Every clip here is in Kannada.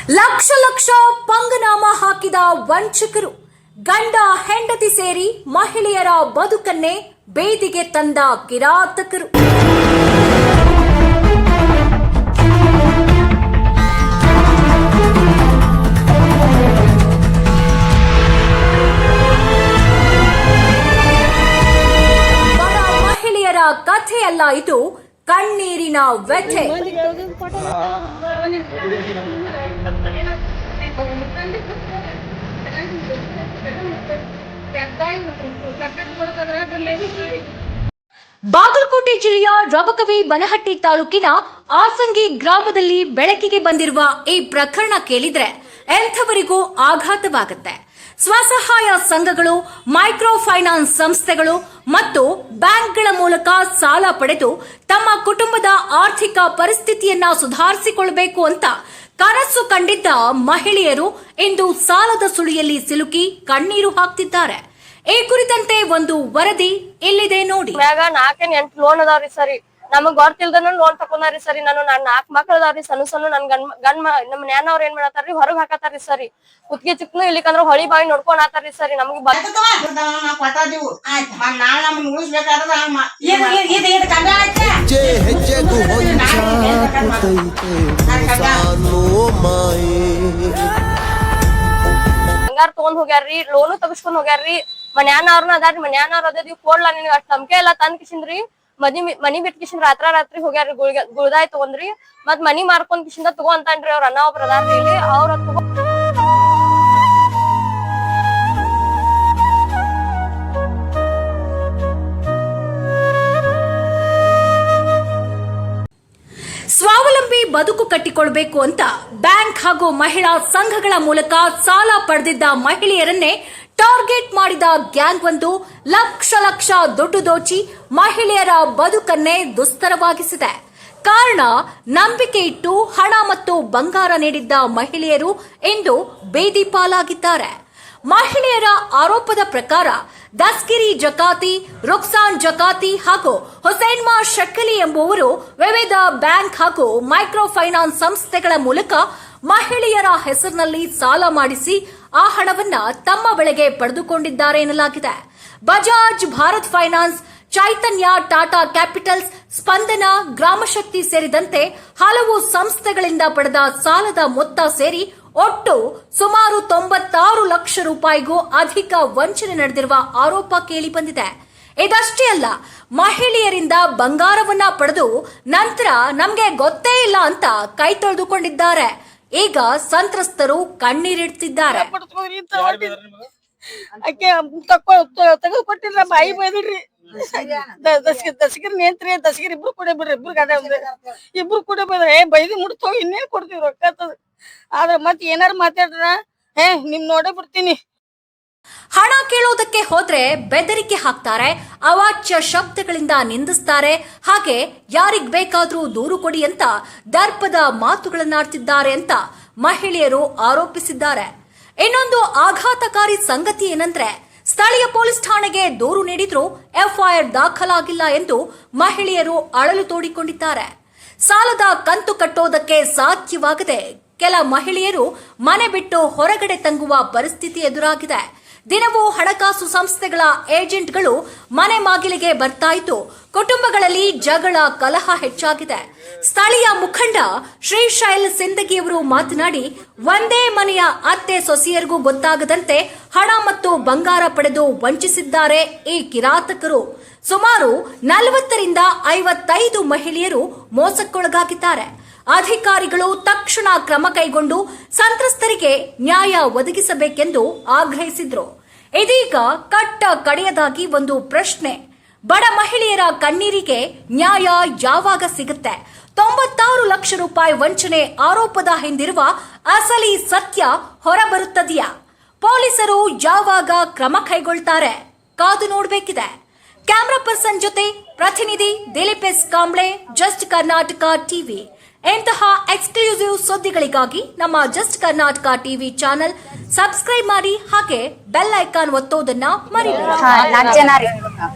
ಲಕ್ಷ ಲಕ್ಷ ಪಂಗನಾಮ ಹಾಕಿದ ವಂಚಕರು, ಗಂಡ ಹೆಂಡತಿ ಸೇರಿ ಮಹಿಳೆಯರ ಬದುಕನ್ನೇ ಬೇದಿಗೆ ತಂದ ಕಿರಾತಕರು. ಬಡ ಮಹಿಳೆಯರ ಕಥೆಯಲ್ಲ ಇದು, ಕಣ್ಣೀರಿನ ವ್ಯಥೆ. ಬಾಗಲಕೋಟೆ ಜಿಲ್ಲೆಯ ರಬಕವಿ ಬನಹಟ್ಟಿ ತಾಲೂಕಿನ ಆಸಂಗಿ ಗ್ರಾಮದಲ್ಲಿ ಬೆಳಕಿಗೆ ಬಂದಿರುವ ಈ ಪ್ರಕರಣ ಕೇಳಿದ್ರೆ ಎಂಥವರಿಗೂ ಆಘಾತವಾಗುತ್ತೆ. ಸ್ವಸಹಾಯ ಸಂಘಗಳು, ಮೈಕ್ರೋ ಫೈನಾನ್ಸ್ ಸಂಸ್ಥೆಗಳು ಮತ್ತು ಬ್ಯಾಂಕ್ಗಳ ಮೂಲಕ ಸಾಲ ಪಡೆದು ತಮ್ಮ ಕುಟುಂಬದ ಆರ್ಥಿಕ ಪರಿಸ್ಥಿತಿಯನ್ನ ಸುಧಾರಿಸಿಕೊಳ್ಳಬೇಕು ಅಂತ ಕನಸು ಕಂಡಿದ್ದ ಮಹಿಳೆಯರು ಇಂದು ಸಾಲದ ಸುಳಿಯಲ್ಲಿ ಸಿಲುಕಿ ಕಣ್ಣೀರು ಹಾಕ್ತಿದ್ದಾರೆ. ಈ ಕುರಿತಂತೆ ಒಂದು ವರದಿ ಇಲ್ಲಿದೆ ನೋಡಿ. 4-8 ಲೋನ್ ಅದಾವ್ರಿ ಸರಿ, ನಮಗ್ ಗೊತ್ತಿಲ್ದನ ಲೋನ್ ತಕೊಂಡಾರಿ ಸರಿ. ನಾನು 4 ಮಕ್ಳು ಅದಾವ್ರಿ, ಸಣ್ಣ ನನ್ ಗಂಡ್ ನಮ್ ನ್ಯಾನವ್ರ ಏನ್ ಮಾಡತಾರ್ರಿ, ಹೊರಗ್ ಹಾಕತಾರಿ ಸರಿ. ಕುತ್ಗಿ ಚಿಕ್ನು ಇಲ್ಲಿಕಂದ್ರ ಹೊಳಿ ಬಾವಿ ನೋಡ್ಕೊಂಡ್ ಆತಾರಿ ಸರಿ. ನಮ್ಗೆ ಬಂಗಾರ ತಗೊಂಡ್ ಹೋಗ್ಯಾರ್ರಿ, ಲೋನು ತಗಸ್ಕೊಂಡ್ ಹೋಗ್ಯಾರ್ರಿ. ಮನ್ಯಾನವ್ರನ್ನ ಅದಾರಿ, ಮನ್ಯಾನವ್ರ ಅದೇವಿ ಕೊಡ್ಲಾ ನಿನ್ಗ ಅಷ್ಟ್ ನಂಬಿಕೆ ಎಲ್ಲಾ ತಂದ್ ಕಿಸಿಂದ್ರಿ. ಮನಿ ಬಿಟ್ ಕಿಸಿಂದ್ರ ರಾತ್ರಿ ಹೋಗ್ಯಾರಿ, ಗುಳ್ದಾಯ್ ತಗೊಂಡ್ರಿ. ಮತ್ ಮನಿ ಮಾರ್ಕೊಂಡ್ ಕಿಸಿಂದ ತಗೋ ಅಂತನ್ರಿ. ಅವ್ರ ಅಣ್ಣ ಒಬ್ರ ಅದಾರ್ರಿ ಇಲ್ಲಿ, ಅವ್ರ ಸ್ವಾವಲಂಬಿ ಬದುಕು ಕಟ್ಟಿಕೊಳ್ಬೇಕು ಅಂತ ಬ್ಯಾಂಕ್ ಹಾಗೂ ಮಹಿಳಾ ಸಂಘಗಳ ಮೂಲಕ ಸಾಲ ಪಡೆದಿದ್ದ ಮಹಿಳೆಯರನ್ನೇ ಟಾರ್ಗೆಟ್ ಮಾಡಿದ ಗ್ಯಾಂಗ್ ಒಂದು ಲಕ್ಷ ಲಕ್ಷ ದುಡ್ಡು ದೋಚಿ ಮಹಿಳೆಯರ ಬದುಕನ್ನೇ ದುಸ್ತರವಾಗಿಸಿದೆ. ಕಾರಣ, ನಂಬಿಕೆ ಇಟ್ಟು ಹಣ ಮತ್ತು ಬಂಗಾರ ನೀಡಿದ್ದ ಮಹಿಳೆಯರು ಇಂದು ಬೇದಿ ಪಾಲಾಗಿದ್ದಾರೆ. ಮಹಿಳೆಯರ ಆರೋಪದ ಪ್ರಕಾರ ದಸ್ಕಿರಿ ಜಕಾತಿ, ರುಕ್ಸಾನ್ ಜಕಾತಿ ಹಾಗೂ ಹುಸೈನ್ಮಾ ಶಕ್ಕಲಿ ಎಂಬುವರು ವಿವಿಧ ಬ್ಯಾಂಕ್ ಹಾಗೂ ಮೈಕ್ರೋ ಫೈನಾನ್ಸ್ ಸಂಸ್ಥೆಗಳ ಮೂಲಕ ಮಹಿಳೆಯರ ಹೆಸರಿನಲ್ಲಿ ಸಾಲ ಮಾಡಿಸಿ ಆ ಹಣವನ್ನ ತಮ್ಮ ಬಳಿಗೆ ಪಡೆದುಕೊಂಡಿದ್ದಾರೆ ಎನ್ನಲಾಗಿದೆ. ಬಜಾಜ್, ಭಾರತ್ ಫೈನಾನ್ಸ್, ಚೈತನ್ಯ, ಟಾಟಾ ಕ್ಯಾಪಿಟಲ್ಸ್, ಸ್ಪಂದನ, ಗ್ರಾಮಶಕ್ತಿ ಸೇರಿದಂತೆ ಹಲವು ಸಂಸ್ಥೆಗಳಿಂದ ಪಡೆದ ಸಾಲದ ಮೊತ್ತ ಸೇರಿ ಒಟ್ಟು ಸುಮಾರು 96 ಲಕ್ಷ ರೂಪಾಯಿಗೂ ಅಧಿಕ ವಂಚನೆ ನಡೆದಿರುವ ಆರೋಪ ಕೇಳಿಬಂದಿದೆ. ಇದಷ್ಟೇ ಅಲ್ಲ, ಮಹಿಳೆಯರಿಂದ ಬಂಗಾರವನ್ನ ಪಡೆದು ನಂತರ ನಮ್ಗೆ ಗೊತ್ತೇ ಇಲ್ಲ ಅಂತ ಕೈ ತೊಳೆದುಕೊಂಡಿದ್ದಾರೆ. ಈಗ ಸಂತ್ರಸ್ತರು ಕಣ್ಣೀರಿಡ್ತಿದ್ದಾರೆ. ತೆಗೆದುಕೊಟ್ಟಿಲ್ಲ, ಬಾಯಿ ಬೈದ್ರಿ. ದಸಗಿರ್ ನಿಂತ್ರಿ, ದಸಗಿರ್ ಇಬ್ರು ಕೂಡ ಬಿಡ್ರಿ, ಇಬ್ರು ಕೂಡ ಬೈದ್ರಿ. ಬೈದಿ ಮುಡ್ತೋಗಿ ಇನ್ನೇನ್ ಕೊಡ್ತೀವಿ ರೊಕ್ಕ. ಆದ್ರ ಮತ್ ಏನಾರು ಮಾತಾಡ್ರ ನಿಮ್ ನೋಡೇ ಬಿಡ್ತೀನಿ. ಹಣ ಕೇಳೋದಕ್ಕೆ ಹೋದ್ರೆ ಬೆದರಿಕೆ ಹಾಕ್ತಾರೆ, ಅವಾಚ್ಯ ಶಬ್ದಗಳಿಂದ ನಿಂದಿಸ್ತಾರೆ, ಹಾಗೆ ಯಾರಿಗ್ ಬೇಕಾದ್ರೂ ದೂರು ಕೊಡಿ ಅಂತ ದರ್ಪದ ಮಾತುಗಳನ್ನಾಡ್ತಿದ್ದಾರೆ ಅಂತ ಮಹಿಳೆಯರು ಆರೋಪಿಸಿದ್ದಾರೆ. ಇನ್ನೊಂದು ಆಘಾತಕಾರಿ ಸಂಗತಿ ಏನಂದ್ರೆ, ಸ್ಥಳೀಯ ಪೊಲೀಸ್ ಠಾಣೆಗೆ ದೂರು ನೀಡಿದ್ರೂ ಎಫ್ಐಆರ್ ದಾಖಲಾಗಿಲ್ಲ ಎಂದು ಮಹಿಳೆಯರು ಅಳಲು ತೋಡಿಕೊಂಡಿದ್ದಾರೆ. ಸಾಲದ ಕಂತು ಕಟ್ಟೋದಕ್ಕೆ ಸಾಧ್ಯವಾಗದೆ ಕೆಲ ಮಹಿಳೆಯರು ಮನೆ ಬಿಟ್ಟು ಹೊರಗಡೆ ತಂಗುವ ಪರಿಸ್ಥಿತಿ ಎದುರಾಗಿದೆ. ದಿನವೂ ಹಣಕಾಸು ಸಂಸ್ಥೆಗಳ ಏಜೆಂಟ್ಗಳು ಮನೆ ಬಾಗಿಲಿಗೆ ಬರ್ತಾ ಇದ್ದು ಕುಟುಂಬಗಳಲ್ಲಿ ಜಗಳ, ಕಲಹ ಹೆಚ್ಚಾಗಿದೆ. ಸ್ಥಳೀಯ ಮುಖಂಡ ಶ್ರೀಶೈಲ್ ಸಿಂದಗಿಯವರು ಮಾತನಾಡಿ, ಒಂದೇ ಮನೆಯ ಅತ್ತೆ ಸೊಸೆಯರಿಗೂ ಗೊತ್ತಾಗದಂತೆ ಹಣ ಮತ್ತು ಬಂಗಾರ ಪಡೆದು ವಂಚಿಸಿದ್ದಾರೆ ಈ ಕಿರಾತಕರು. ಸುಮಾರು 40ರಿಂದ 55 ಮಹಿಳೆಯರು ಮೋಸಕ್ಕೊಳಗಾಗಿದ್ದಾರೆ. ಅಧಿಕಾರಿಗಳು ತಕ್ಷಣ ಕ್ರಮ ಕೈಗೊಂಡು ಸಂತ್ರಸ್ತರಿಗೆ ನ್ಯಾಯ ಒದಗಿಸಬೇಕೆಂದು ಆಗ್ರಹಿಸಿದ್ರು. ಇದೀಗ ಕಟ್ಟ ಕಡೆಯದಾಗಿ ಒಂದು ಪ್ರಶ್ನೆ, ಬಡ ಮಹಿಳೆಯರ ಕಣ್ಣೀರಿಗೆ ನ್ಯಾಯ ಯಾವಾಗ ಸಿಗುತ್ತೆ? 96 ಲಕ್ಷ ರೂಪಾಯಿ ವಂಚನೆ ಆರೋಪದ ಹಿಂದಿರುವ ಅಸಲಿ ಸತ್ಯ ಹೊರಬರುತ್ತದೆಯಾ? ಪೊಲೀಸರು ಯಾವಾಗ ಕ್ರಮ ಕೈಗೊಳ್ತಾರೆ? ಕಾದು ನೋಡಬೇಕಿದೆ. ಕ್ಯಾಮರಾ ಪರ್ಸನ್ ಜೊತೆ ಪ್ರತಿನಿಧಿ Dilip S Kamble, just Karnataka TV. ಇಂತಹ ಎಕ್ಸ್ಕ್ಲೂಸಿವ್ ಸುದ್ದಿಗಳಿಗಾಗಿ ನಮ್ಮ just Karnataka TV channel subscribe ಮಾಡಿ, ಹಾಗೆ ಬೆಲ್ ಐಕಾನ್ ಒತ್ತೋದನ್ನ ಮರಿಬೇಡಿ. 4 ಜನ ರೀ,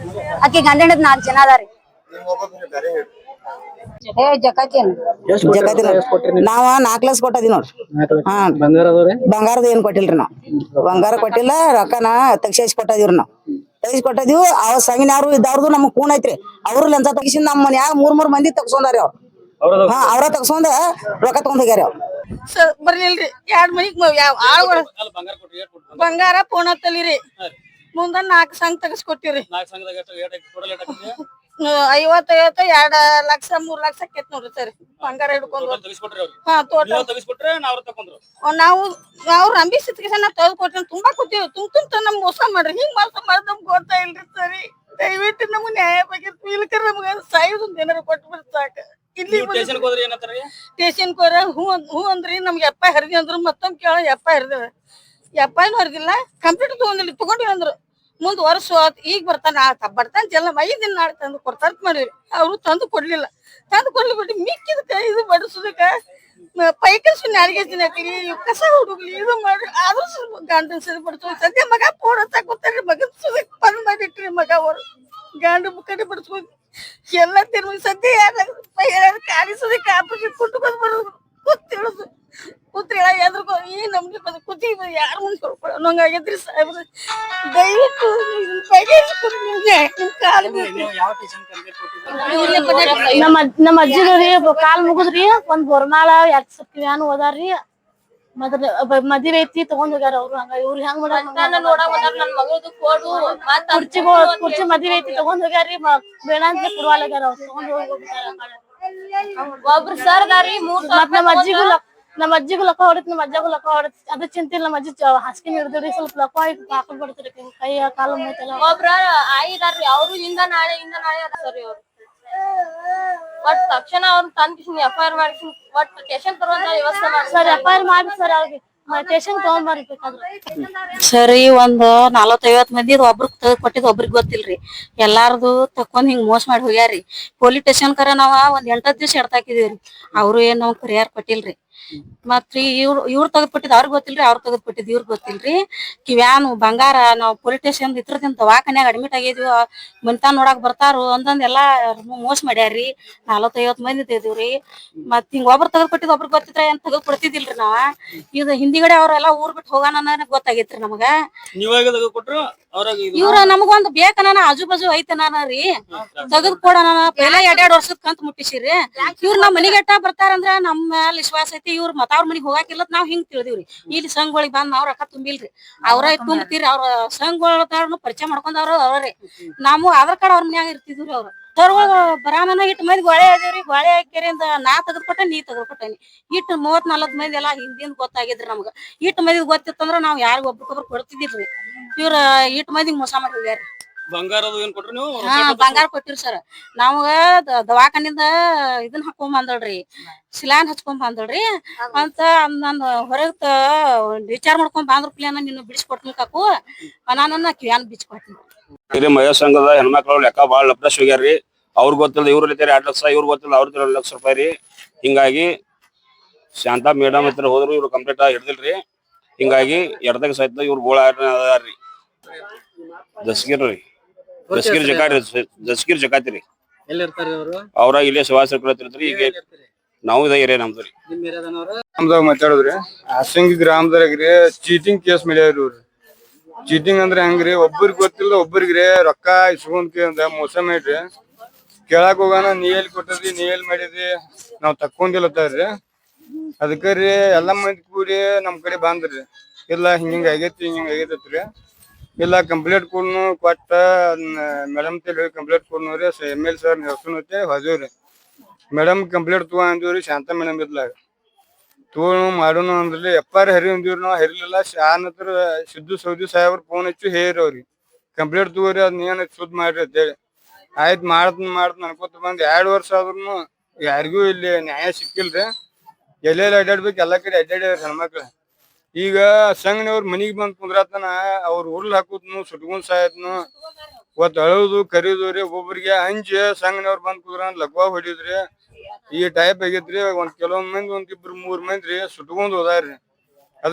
ಆಕಿ ಗಂಡನದ್ 4 ಜನ ಅದಾರಿ. ಏ ಜಕಾತಿನ್ ಜಕಾತಿನ ನಾವ 4 ಲಕ್ಷ ಕೊಟ್ಟದಿ ನೋಡ್ರಿ. ಹಾ ಬಂಗಾರದ ಏನ್ ಕೊಟ್ಟಿಲ್ರಿ ನಾವ್. ಬಂಗಾರ ಕೊಟ್ಟಿಲ್ಲ, ರೊಕ್ಕನ ತೆಗ್ಸಿ ಕೊಟ್ಟದಿವ್ರಿ ನಾವ್. ತೆಗ್ಸಿ ಕೊಟ್ಟದಿವ್. ಅವ್ ಸಂಗಿನವ್ರು ಇದ್ದವ್ರದು ನಮ್ಗ್ ಕೂನ್ ಐತ್ರಿ. ಅವ್ರು ಲಂಚ ತಗಿಸಿ ನಮ್ ಮನ್ಯಾಗ 3 ಮಂದಿ ತಗ್ಸ್ಕೊಂಡಾರಿ ಅವ್ರು. ಹಾ ಅವ್ರ ತಗ್ಸ್ಕೊಂಡ ರೊಕ್ಕ ತಗೊಂಡ್ ಹೋಗ್ಯಾರ ಅವ್ರು. ಬರ್ಲಿಲ್ರಿ 2 ಮನಿಗ್ ಆಳುಗಳ ಬಂಗಾರ ಪೋಣ ತಲಿರಿ ಮುಂದ 4 ಸಂಘ ತೆಗಸ್ಕೊಟ್ಟಿವ್ರಿ. 50 2 ಲಕ್ಷ 3 ಲಕ್ಷ ಆಕೇತ್ ನೋಡ್ರಿ ಸರ್. ಬಂಗಾರ ಹಿಡ್ಕೊಂಡು ಹಾ ನಾವು ರಂಬಿ ಸಿತ್ಕೇಶನ್ ತೆಗೆದ್ಕೊಟ್ರಿ ತುಂಬಾ ಕೂತೀವಿ. ತುಂಬ ನಮ್ ಮೋಸ ಮಾಡ್ರಿ. ಹಿಂಗ್ ಮೋಸ ಮಾಡೋದ್ ನಮ್ಗೆ ಗೊತ್ತಾ ಇಲ್ರಿ ಸರಿ. ದಯವಿಟ್ಟು ನಮ್ಗೆ ನ್ಯಾಯ ಬಗ್ಗೆ ಇಲ್ಕರ ನಮ್ಗೆ ಸಾಯೋದೊಂದ್ ಏನಾರ ಕೊಟ್ಬಿಡ್ ಸಾಕ. ಇಲ್ಲಿ ಸ್ಟೇಷನ್ ಕೋರ ಹೂ ಅಂದ್ರಿ ನಮ್ಗೆ ಎಪ್ಪ ಹರಿದಿ ಅಂದ್ರು ಮತ್ತೊಂದ್ ಕೇಳ ಎಪ್ಪ ಹರಿದ ಎಪ್ಪನು ಹರಿದಿಲ್ಲ. ಕಂಪ್ಯೂಟರ್ ತಗೊಂಡಿವಿ ಅಂದ್ರು ಮುಂದ್ ವರ್ಷ ಈಗ ಬರ್ತಾನ ಬರ್ತಾನ ಜಲ್ಲ 5 ದಿನ ನಾಳೆ ತಂದು ಕೊಡ್ತಾರ ಮಾಡಿವ್ರಿ. ಅವ್ರು ತಂದು ಕೊಡ್ಲಿಲ್ಲ. ಬಿಟ್ಟು ಮಿಕ್ಕಿದಕ್ಕ ಇದು ಬಡಿಸೋದಕ್ಕ ಪೈಕಸು ನಾರಿಗೆ ತಿನ್ನಕ್ಲಿ ಕಸ ಹುಡುಗ್ಲಿ ಇದು ಮಾಡ್ರಿ. ಆದ್ರೂ ಗಂಡನ್ ಸರಿ ಬಡಿಸೋ ಸದ್ಯ ಮಗ ಫೋನ್ ಹಚ್ಚಾಕೊತಾರ್ರಿ. ಮಗನ್ ಸುದಕ್ ಬಂದ್ ಮಾಡಿಟ್ರಿ ಮಗ ಅವ್ರು ಗಂಡು ಮುಕ್ಕಡಿ ಬಡಿಸ್ಕೊಂಡು ಎಲ್ಲ ತಿರ್ವಿ ಸದ್ಯ ಕಾಣಿಸೋದಕ್ಕೆ ಆಪರೇಷನ್ ಕೊಟ್ಟು ಬಂದ್ಬಿಡೋದು ಕೂತಿಳೋದು ಕೂತ್ರಿ ಎದ್ರಕೋ ಈ ನಮ್ಗೆ ಕೂತಿ ಯಾರು ಮುಂದೆ ಕೊಡ್ಕೊಳ್ಳೋ ಹಂಗಾಗಿದ್ರಿ ಸಾಹೇಬ್ರ. ದಯವಿಟ್ಟು ನಮ್ಮ ಅಜ್ಜಿದ್ರಿ ಕಾಲ್ ಮುಗಿದ್ರಿ ಒಂದ್ ಬೋರ್ಮಾಳ 2 ಸತಿ ವ್ಯಾನ್ ಹೋದಾರ್ರಿ. ಮದ್ವೆ ಐತಿ ತಗೊಂಡ್ ಹೋಗ್ಯಾರ ಅವ್ರು. ಹಂಗ ಇವ್ರು ಹೆಂಗ್ ಕುರ್ಚಿ ಮದ್ವೆ ಐತಿ ತಗೊಂಡ್ ಹೋಗ್ಯಾರಿ. ಬೇಡ ಅಂತ ಕೊಡ್ವಾಲಾಗ್ಯಾರ ಅವ್ರು. ತಗೊಂಡ್ ಒಬ್ರು ಸರ್ ದಾರಿ ಮತ್ ನಮ್ಮ ಅಜ್ಜಿಗೂ ಲಕ್ಕ ಹೊಡಿತ್, ನಮ್ಮ ಅಜ್ಜಗೂ ಲಕ್ಕ ಹೊಡಿತ್. ಅದ ಚಿಂತಿಲ್ಲ. ನಮ್ಮ ಅಜ್ಜಿ ಹಾಸಿಗೆ ಹಿಡ್ದಿರಿ ಸ್ವಲ್ಪ ಲಕ್ಕ ಹಾಕೊಂಡ್ ಬಿಡ್ತೀರಿ ಕೈ ಕಾಲು ಮುಗಿತಲ್ಲ. ಒಬ್ರ ಆಯಿದಾರ್ರಿ ಅವ್ರು ಇಂದ ನಾಳೆ ಸರಿ ಅವ್ರು ಒಟ್ ತಕ್ಷಣ ಅವ್ರು ತಂದ್ FIR ಮಾಡಿಸಿ ಒಟ್ ಸ್ಟೇಷನ್ ತರುವಂತ ವ್ಯವಸ್ಥೆ ಮಾಡಿ ಸರ್. FIR ಮಾಡಿ ಸರ್ ಅವ್ರಿಗೆ ಸ್ಟೇಷನ್ ತಗೊಂಡ್ಬರ್ಬೇಕಾದ್ರೆ. ಸರಿ ಒಂದ್ 40-50 ಮಂದಿ ಒಬ್ರಿಗೆ ತೆಗೆದ್ ಕೊಟ್ಟಿದ್ ಒಬ್ರಿಗೆ ಗೊತ್ತಿಲ್ರಿ. ಎಲ್ಲಾರ್ದು ತಕೊಂಡ್ ಹಿಂಗ್ ಮೋಸ ಮಾಡಿ ಹೋಗ್ಯಾರಿ. ಪೊಲೀಸ್ ಸ್ಟೇಷನ್ ಕರ ನಾವ ಒಂದ್ 8 ದಿವ್ಸ ಎಡ್ತಾಕಿದೀವ್ರಿ. ಅವ್ರು ಏನ್ ನಾವ್ ಪರಿಹಾರ ಕೊಟ್ಟಿಲ್ರಿ. ಮತ್ರಿ ಇವ್ರು ತೆಗೆದ್ಬಿಟ್ಟಿದ್ ಅವ್ರಿಗೆ ಗೊತ್ತಿಲ್ರಿ. ಅವ್ರು ತೆಗೆದ್ಬಿಟ್ಟಿದ್ ಇವ್ರಿಗೆ ಗೊತ್ತಿಲ್ರಿ. ಕಿವ್ಯಾನು ಬಂಗಾರ ನಾವ್ ಪೊಲೀಸ್ ಸ್ಟೇಷನ್ ಇತ್ರದಿಂದ ದವಾಖಾನ್ಯಾಗ ಅಡ್ಮಿಟ್ ಆಗಿದ್ವಿ. ಮನ್ತಾನ್ ನೋಡಾಕ್ ಬರ್ತಾರು ಒಂದೊಂದೆಲ್ಲಾ ಮೋಸ ಮಾಡ್ಯಾರಿ. 40-50 ಮಂದಿ ತೆಗ್ದಿವ್ರಿ. ಮತ್ ಹಿಂಗ್ ಒಬ್ರು ತೆಗೆದ್ಕೊಟ್ಟಿದ್ ಒಬ್ರಿಗೆ ಗೊತ್ತಿದ್ರ ಏನ್ ತೆಗೆದ್ ಕೊಡ್ತಿದಿಲ್ರಿ ನಾವ. ಇದು ಹಿಂದಿಗಡೆ ಅವ್ರೆಲ್ಲಾ ಊರ್ ಬಿಟ್ಟು ಹೋಗಾನ ಗೊತ್ತಾಗೈತ್ರಿ ನಮಗ. ಇವ್ರ ನಮಗೊಂದ್ ಬೇಕನ ಆಜು ಬಾಜು ಐತನ ರೀ ತೆಗೆದ್ ಕೊಡೋಣ. ಪೈಲಾ 2 ವರ್ಷದ ಕಂತ್ ಮುಟ್ಟಿಸಿರಿ. ಇವ್ರ ನಮ್ ಮನಿಗೆಟ್ಟ ಬರ್ತಾರಂದ್ರ ನಮ್ ಮ್ಯಾಲ ವಿಶ್ವಾಸ ಐತಿ. ಇವ್ರ ಮತ್ತ ಅವ್ರ ಮನಿಗ್ ಹೋಗಾಕಿಲ್ಲ ನಾವ್ ಹಿಂಗ್ ತಿಳಿದಿವ್ರಿ. ಇಲ್ಲಿ ಸಂಘಗಳಿಗೆ ಬಂದ್ ನಾವ್ ರೊಕ್ಕ ತುಂಬಿಲ್ರಿ. ಅವ್ರ ತುಂಬ್ತೀರಿ. ಅವ್ರ ಸಂಘಗಳನ್ನ ಪರಿಚಯ ಮಾಡ್ಕೊಂಡವ್ರ ಅವ್ರಿ. ನಾವು ಆಧಾರ್ ಕಾರ್ಡ್ ಅವ್ರ ಮನ್ಯಾಗ ಇರ್ತಿದ್ವಿ. ಅವ್ರು ತರ್ವಾಗ ಬರಾಮನ ಇಟ್ಟು ಮಂದಿ ಗೋಳೆ ಆಗಿವ್ರಿ. ಗೋಳೆ ಹಾಕಿರಿಂದ ನಾ ತೆಗೆದ್ಕೊಟ್ಟೆ ನೀ ತೆಗೆದ್ಕೊಟ್ಟೇನಿ. ಇಟ್ಟು 30-40 ಮಂದಿ ಎಲ್ಲಾ ಹಿಂದಿಂದ ಗೊತ್ತಾಗಿದ್ರಿ ನಮ್ಗ. ಇಟ್ಟು ಮಂದಿ ಗೊತ್ತಿತ್ತಂದ್ರ ನಾವ್ ಯಾರಿಗ ಒಬ್ರಿಗೊಬ್ರು ಕೊಡ್ತಿದಿಲ್ರಿ. ಇವ್ರ ಇಟ್ಟು ಮಂದಿಗ್ ಮೋಸ ಮಾಡಿ ಹೋಗ್ಯಾರಿ. ಬಂಗಾರ ಕೊಟ್ಟಿರಿ ಸರ್. ನಾವ್ ದವಾಖಾನಿಂದ ಇದನ್ ಹಾಕೊಂಡ್ ಬಂದಳ್ರಿ, ಸಿಲಾನ್ ಹಚ್ಕೊಂಡ್ ಬಂದಳ್ರಿ ಅಂತ ನನ್ ಹೊರಗ್ ವಿಚಾರ ಮಾಡ್ಕೊಂಡ್ ಬಂದ್ರಪ್ಲೇನ ನಿನ್ನ ಬಿಡಿಸ್ಕೊಡ್ತೀನಿ ಕಾಕು ನನ್ನ ಕಿವ್ಯಾನ್ ಬಿಚ್ಕೊಡ್ತೀನಿ. ಮಹಿಳಾ ಸಂಘದ ಹೆಣ್ಮಕ್ಳು ಲೆಕ್ಕ ಬಾಳ ಲಪ್ಡಸ್ ಹೋಗ್ಯಾರ್ರಿ. ಅವ್ರ ಗೊತ್ತಿಲ್ಲ ಇವ್ರ 2 ಲಕ್ಷ, ಇವ್ರ ಗೊತ್ತಿಲ್ಲ ಅವ್ರ 2 ಲಕ್ಷ ರೂಪಾಯಿ ರೀ. ಹಿಂಗಾಗಿ ಶಾಂತಾ ಮೇಡಮ್ ಹತ್ರ ಹೋದ್ರು ಇವ್ರು ಕಂಪ್ಲೀಟ್ ಆಗಿ ಹಿಡ್ದಿಲ್ರಿ. ಹಿಂಗಾಗಿ ಎಡದಾಗ ಸಹಿತ ಇವ್ರು ಗೋಳ ಅದಾರ್ರಿ. ದಸ್ಗಿರ್ ಜಕಾತಿ ರೀ. ಅವ್ರ ಇಲ್ಲೇ ಶಿವಾಸರಿ. ಈಗ ನಾವು ಇದ ಏರಿಯಾ ನಮ್ದ್ರಿ. ಗ್ರಾಮದಾಗ ಮಾತಾಡುದ್ರಿ. ಆಸಂಗಿ ಗ್ರಾಮದಾಗ್ರಿ ಚೀಟಿಂಗ್ ಕೇಸ್ ಮಾಡ್ಯಾವ್ರಿ ಇವ್ರು. ಚೀಟಿಂಗ್ ಅಂದ್ರೆ ಹೆಂಗ್ರಿ, ಒಬ್ಬರಿಗೆ ಗೊತ್ತಿಲ್ಲ ಒಬ್ಬರಿಗ್ರಿ ರೊಕ್ಕ ಇಸ್ಕೊಂಡ್ ಮೋಸ ಮಾಡ್ರಿ. ಕೇಳಾಕ್ ಹೋಗಾನ ನೀ ಎಲ್ಲಿ ಕೊಟ್ಟದಿ, ನೀ ಎಲ್ಲಿ ಮಾಡಿದಿ, ನಾವ್ ತಕ್ಕೊಂಡಿಲ್ಲತ್ತಾರ್ರಿ. ಅದಕ್ಕ ರೀ ಎಲ್ಲಾ ಮಂದಿ ಕೂಡಿ ನಮ್ ಕಡೆ ಬಂದ್ರಿ. ಇಲ್ಲ ಹಿಂಗ ಆಗೈತಿ ಹಿಂಗ ಆಗೈತ್ರಿ. ಇಲ್ಲ ಕಂಪ್ಲೇಂಟ್ ಕೊಟ್ಟ ಮೇಡಮ್ ಕಂಪ್ಲೇಂಟ್ ಕೊಡ್ನೋರಿ. ML ಸರ್ ಹೆಸರು ಹೋದೇವ್ರಿ. ಮೇಡಮ್ ಕಂಪ್ಲೇಂಟ್ ತಗೋ ಅಂದಿವ್ರಿ. ಶಾಂತ ಮೇಡಮ್ ಇದ್ಲಾಗ ತೋಣ ಮಾಡೋಣ ಅಂದ್ರಿ. FIR ಹರಿ ಅಂದಿವ್ರಿ. ನಾವ್ ಹರಿಲಿಲ್ಲ. ಶಾನತ್ರ ಸಿದ್ದು ಸೌದಿ ಸಾಹೇಬ್ರ ಫೋನ್ ಹಚ್ಚಿ ಹೇರಿ ಅವ್ರಿ ಕಂಪ್ಲೇಂಟ್ ತಗೋರಿ ಅದ್ ಏನ್ ಸುದ್ ಮಾಡ್ರಿ ಅಂತೇಳಿ. ಆಯ್ತ್ ಮಾಡ್ತನ್ ಅನ್ಕೋತ ಬಂದ್ 2 ವರ್ಷ ಆದ್ರೂ ಯಾರಿಗೂ ಇಲ್ಲಿ ನ್ಯಾಯ ಸಿಕ್ಕಿಲ್ರಿ. ಎಲ್ಲೆಲ್ಲಿ ಅಡ್ಡಾಡ್ಬೇಕು ಎಲ್ಲಾ ಕಡೆ ಅಡ್ಡಾಡ್ಯಾರ ಹೆಣ್ಮಕ್ಳ. ಈಗ ಸಂಘನವ್ರ ಮನಿಗ್ ಬಂದ್ ಕುಂದ್ರತನ ಅವ್ರ ಉರ್ಲ್ ಹಾಕುದ್ನು ಸುಟ್ಕೊಂಡ್ ಸಾಯತ್ನು ಒತ್ ಅಳೋದು ಕರೀದ್ರಿ. ಒಬ್ಬೊಬ್ರಿಗೆ ಹಂಚಿ ಸಂಘನವ್ರ ಬಂದ್ ಕುಂದ್ರ ಲಗ್ವಾ ಹೊಡಿದ್ರಿ. ಈ ಟೈಪ್ ಆಗೈತ್ರಿ. ಕೆಲವೊಂದ್ ಮಂದಿ 1-2-3 ಮಂದಿ ಸುಟ್ಕೊಂಡ್ ಹೋದಾರ್ರಿ.